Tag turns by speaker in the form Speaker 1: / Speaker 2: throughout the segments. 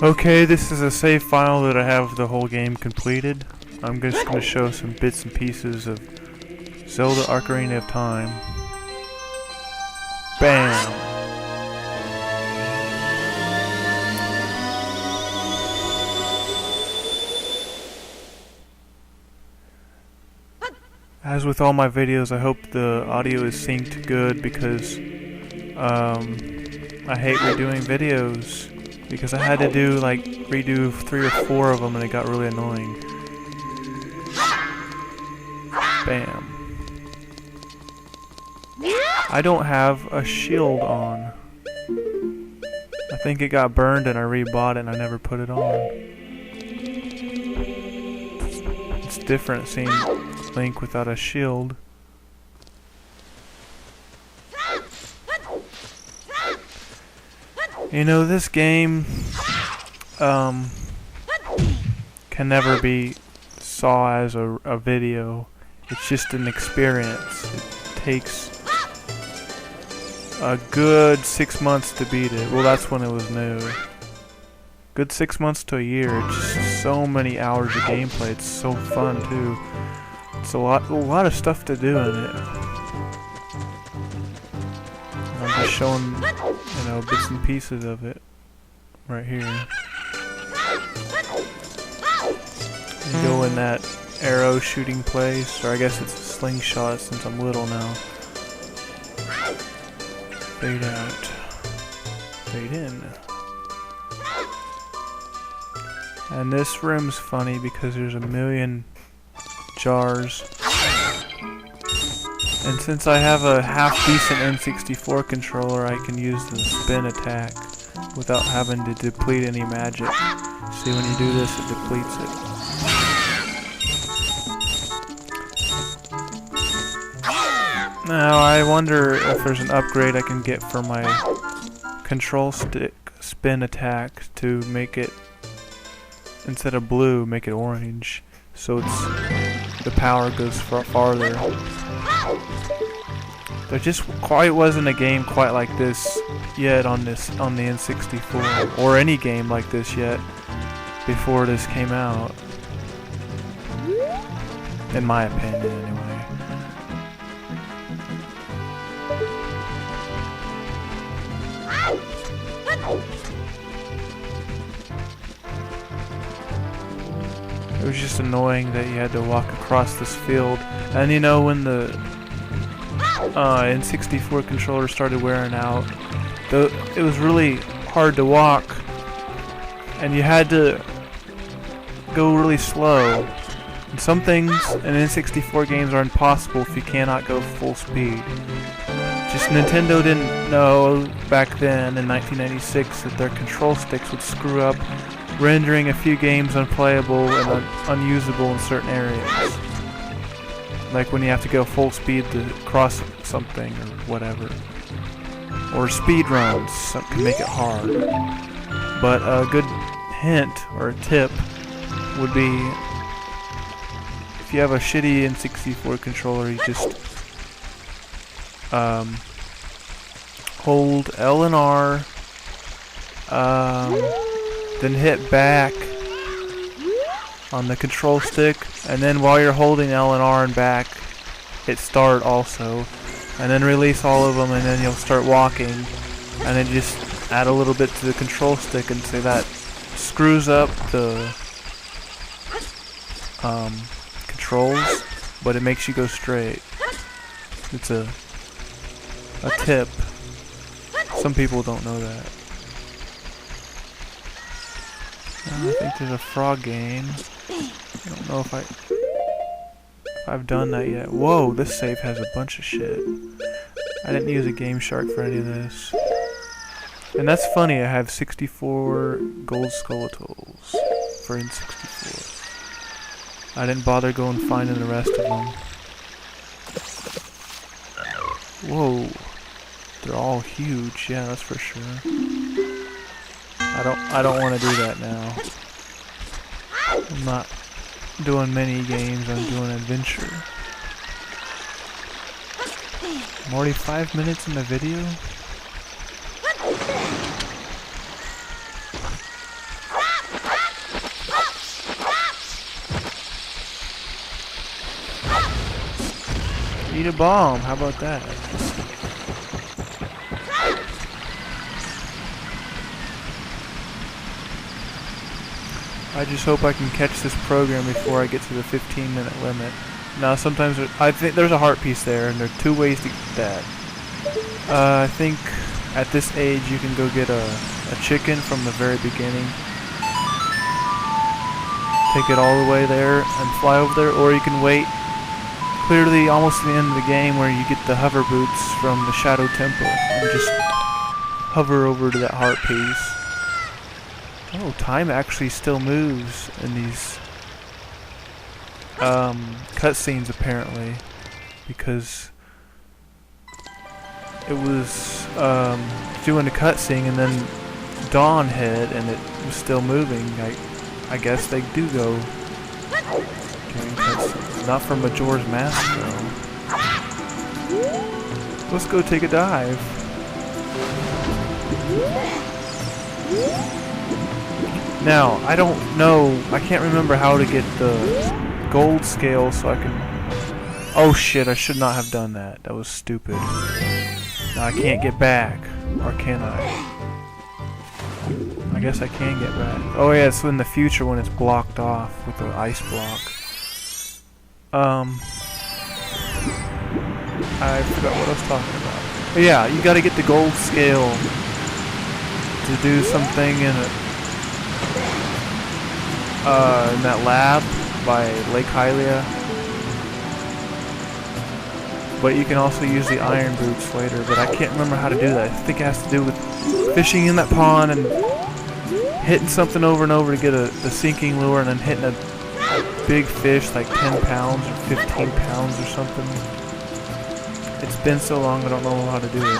Speaker 1: Okay, this is a save file that I have the whole game completed. I'm just going to show some bits and pieces of Zelda Ocarina of Time. Bam! As with all my videos, I hope the audio is synced good because I hate redoing videos because I had to redo 3 or 4 of them and it got really annoying. Bam. I don't have a shield on. I think it got burned and I rebought it and I never put it on. It's different seeing Link without a shield. You know, this game can never be saw as a video. It's just an experience. It takes a good 6 months to beat it. Well, that's when it was new. Good 6 months to a year. Just so many hours of gameplay. It's so fun too. It's a lot of stuff to do in it. I'm just showing, you know, bits and pieces of it right here. You go in that arrow shooting place, or I guess it's a slingshot since I'm little now. Fade out. Fade in. And this room's funny because there's a million jars. And since I have a half-decent N64 controller, I can use the spin attack without having to deplete any magic. See, when you do this, it depletes it. Now, I wonder if there's an upgrade I can get for my control stick spin attack to make it, instead of blue, make it orange. So the power goes farther. There just quite wasn't a game quite like this yet on the N64, or any game like this yet before this came out. In my opinion, anyway. It was just annoying that you had to walk across this field. And you know, when the N64 controller started wearing out, it was really hard to walk. And you had to go really slow. And some things in N64 games are impossible if you cannot go full speed. Just Nintendo didn't know back then in 1996 that their control sticks would screw up, rendering a few games unplayable and unusable in certain areas. Like when you have to go full speed to cross something or whatever. Or speed runs can make it hard. But a good hint or a tip would be, if you have a shitty N64 controller, you just hold L and R, then hit back on the control stick, and then while you're holding L and R and back, hit start also, and then release all of them, and then you'll start walking, and then just add a little bit to the control stick, and so that screws up the controls, but it makes you go straight. It's a tip. Some people don't know that. I think there's a frog game. I don't know if I've done that yet. Whoa, this save has a bunch of shit. I didn't use a Game Shark for any of this. And that's funny, I have 64 gold skeletals for N64. I didn't bother going finding the rest of them. Whoa. They're all huge, yeah, that's for sure. I don't want to do that now. I'm not doing mini games, I'm doing adventure. I'm already 5 minutes in the video? Eat a bomb, how about that? I just hope I can catch this program before I get to the 15-minute limit. Now sometimes I think there's a heart piece there, and there are 2 ways to get that. I think at this age you can go get a chicken from the very beginning, take it all the way there and fly over there, or you can wait clearly almost to the end of the game where you get the hover boots from the Shadow Temple and just hover over to that heart piece. Oh, time actually still moves in these cutscenes apparently, because it was doing a cutscene and then dawn hit and it was still moving. I guess they do go during cutscenes. Not from Majora's Mask though. Let's go take a dive. Now, I don't know, I can't remember how to get the gold scale so I can... Oh shit, I should not have done that. That was stupid. Now I can't get back. Or can I? I guess I can get back. Oh yeah, so in the future when it's blocked off with the ice block. I forgot what I was talking about. But yeah, you gotta get the gold scale to do something in that lab by Lake Hylia. But you can also use the iron boots later, but I can't remember how to do that. I think it has to do with fishing in that pond and hitting something over and over to get the sinking lure, and then hitting a big fish like 10 pounds or 15 pounds or something. It's been so long I don't know how to do it.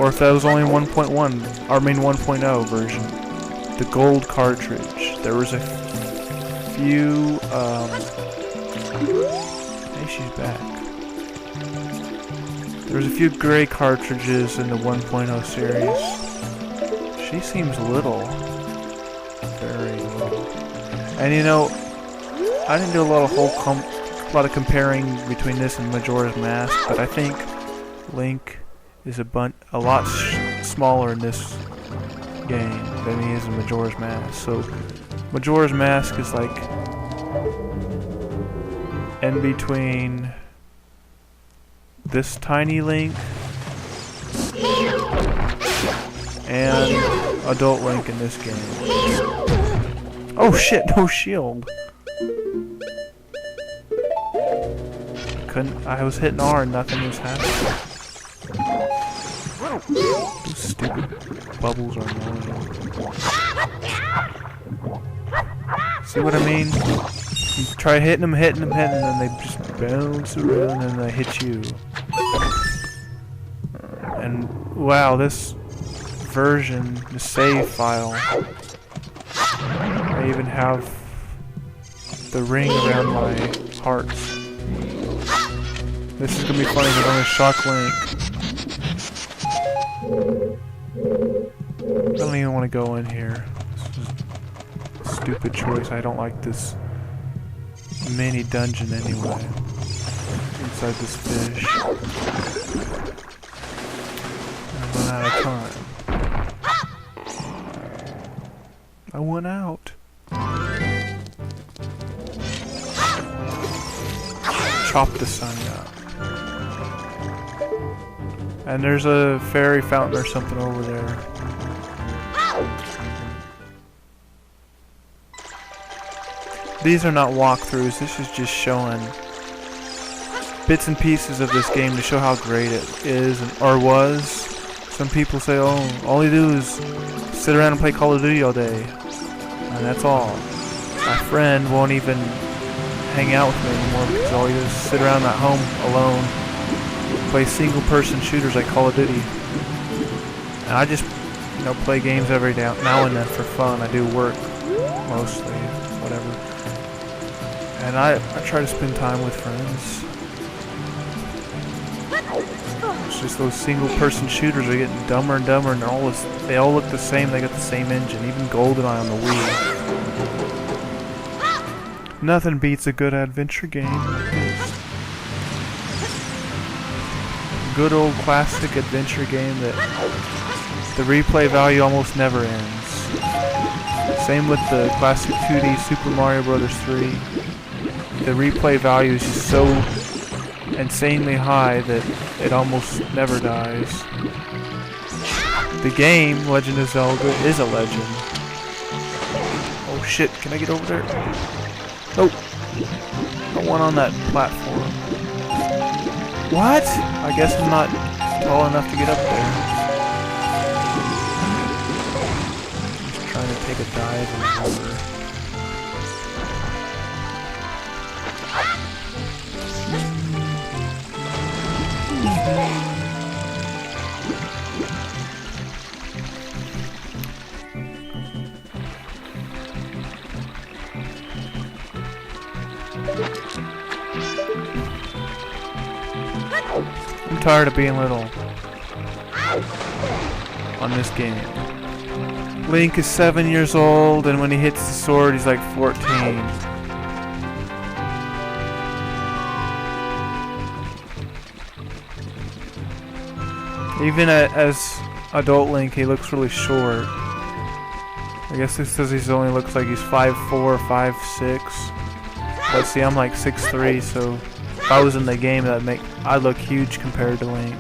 Speaker 1: Or if that was only 1.1, I mean 1.0 version. The gold cartridge. There was a few, hey, she's back. There was a few gray cartridges in the 1.0 series. She seems little. Very little. And you know, I didn't do a lot of comparing between this and Majora's Mask, but I think Link is a lot smaller in this game than he is in Majora's Mask. So Majora's Mask is like in between this tiny Link and adult Link in this game. Oh shit, no shield. I was hitting R and nothing was happening. Those stupid bubbles are annoying. See what I mean? You try hitting them, and then they just bounce around and they hit you. And wow, this version, the save file, I even have the ring around my hearts. This is gonna be funny because I'm gonna shock Link. I don't even want to go in here. This is a stupid choice. I don't like this mini dungeon anyway. Inside this fish. I run out of time. I went out. Chop the sun up. And there's a fairy fountain or something over there. These are not walkthroughs, this is just showing bits and pieces of this game to show how great it is, or was. Some people say, oh, all you do is sit around and play Call of Duty all day. And that's all. My friend won't even hang out with me anymore because all he does is sit around at home alone, play single-person shooters like Call of Duty. And I just, you know, play games every now and then for fun. I do work mostly, whatever. And I try to spend time with friends. It's just those single-person shooters are getting dumber and dumber, and they all look the same. They got the same engine, even GoldenEye on the Wii. Nothing beats a good adventure game like this. good old classic adventure game that the replay value almost never ends. Same with the classic 2D Super Mario Bros. 3. The replay value is just so insanely high that it almost never dies. The game, Legend of Zelda, is a legend. Oh shit, can I get over there? Nope. I want on that platform. What? I guess I'm not tall enough to get up there. Just trying to take a dive in the water. I'm tired of being little on this game. Link is 7 years old, and when he hits the sword, he's like 14. Even as adult Link, he looks really short. I guess this says he only looks like he's 5'4", 5'6". But see, I'm like 6'3", so if I was in the game, I'd look huge compared to Link.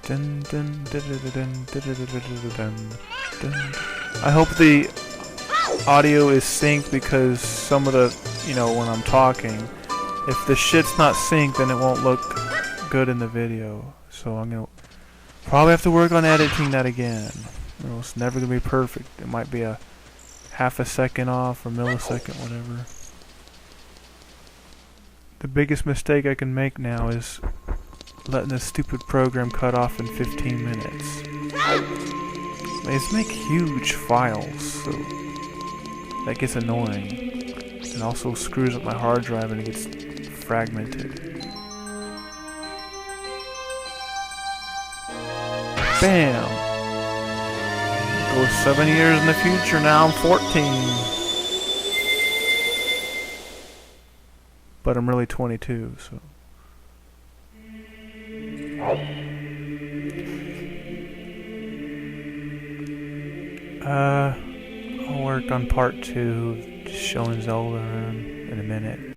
Speaker 1: Dun, dun, dun, dun, dun, dun, dun, dun. I hope the audio is synced because some of the, when I'm talking, if the shit's not synced, then it won't look good in the video. So I'm gonna probably have to work on editing that again. It's never gonna be perfect. It might be a half a second off or millisecond, whatever. The biggest mistake I can make now is letting this stupid program cut off in 15 minutes. They just make huge files, so that gets annoying. And also screws up my hard drive and it gets fragmented. Bam! Goes 7 years in the future, now I'm 14. But I'm really 22, so. I'll work on part 2, just showing Zelda around in a minute.